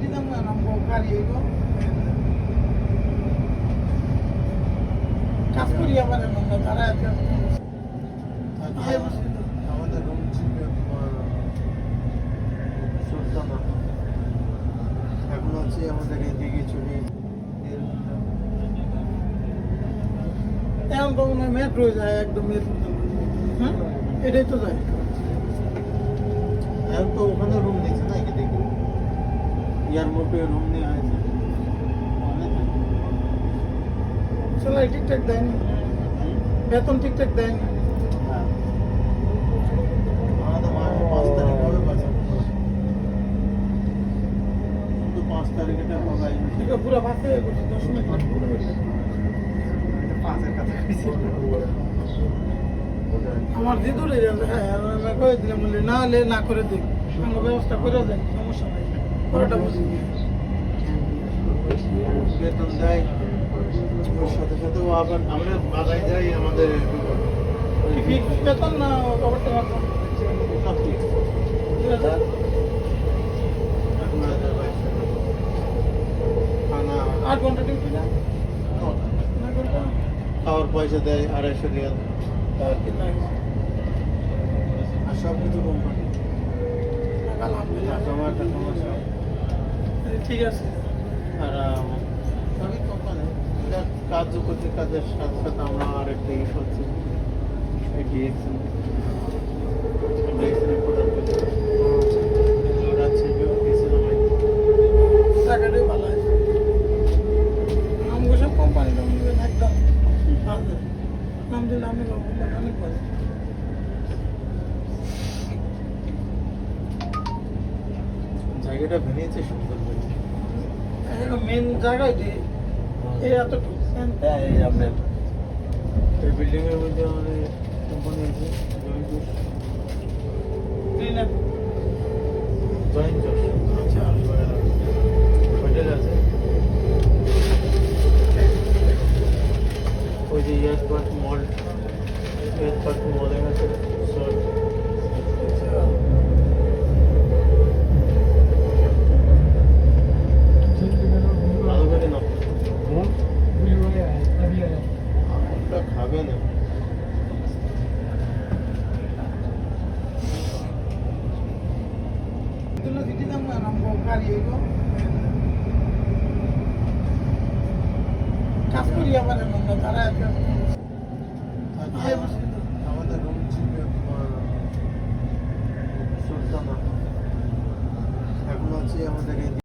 দিলাম না নামবো গাড়ি হইব কাজ করি আবার আমরা তারা আমাদের রুম ছিল তোমার সুলতানা, এখন হচ্ছে আমাদের এদিকে চলে এখন তো মনে হয় মেট্রো যায় একদম মেট্রো। হ্যাঁ এটাই তো যায়। এখন তো ওখানে রুম নিয়েছে না এদিকে এয়ারপোর্টে রুম নিয়ে আছে। সেলাই ঠিকঠাক দেয়নি, বেতন ঠিকঠাক দেয়নি। হ্যাঁ, আমাদের মাসে 5 তারিখ হবে বাজার, কিন্তু 5 তারিখেটা হবে এটা পুরো বাসে 10 মিনিট লাগবে। পাঁচের কাছে আমার দিদুরে হ্যাঁ আমি কয়ে দিলাম বলে না হলে না করে দিই, সঙ্গে ব্যবস্থা করে দেন, সমস্যা নাই। পরেটা বুঝি বেতন দেয়, ওর সাথে সাথে ও আবার আমরা বাগায় যাই আমাদের ফিক্স বেতন না খবরটা মাত্র সব ঠিক 2000 খানা 8 ঘন্টা ডিউটি না 9 ঘন্টা খাওয়ার পয়সা দেয় 250 রিয়াল, তার কি লাগে আর সব কিছু কোম্পানি আলহামদুলিল্লাহ। তোমার সমস্যা ঠিক আছে আর সবই কোম্পানি কাজ করছে, কাজের সাথে সাথে আমরা আরেকটা ইয়ে করছি ডিএক্সি টাকাটাই ভালো আছে। আমগো সব কোম্পানি একদম আলহামদুলিল্লাহ আমি অনেক ভালো। জায়গাটা ভেঙেছে সুন্দর করে। মেন জায়গায় যে এই এতটুকু এই আপনার এই বিল্ডিং এর মধ্যে আমাদের কোম্পানি আছে ক্লিনার জয়েন্ট আচ্ছা হোটেল আছে, ওই যে এয়ারপোর্ট মল, এয়ারপোর্ট মলের আছে সব ভালো করে না ওটা খাবে না। দিলাম না নামবো গাড়ি হইব কাজ করি আবার আমরা তারা আমাদের রুম ছিল তোমার সুলতানা, এখন হচ্ছে আমাদের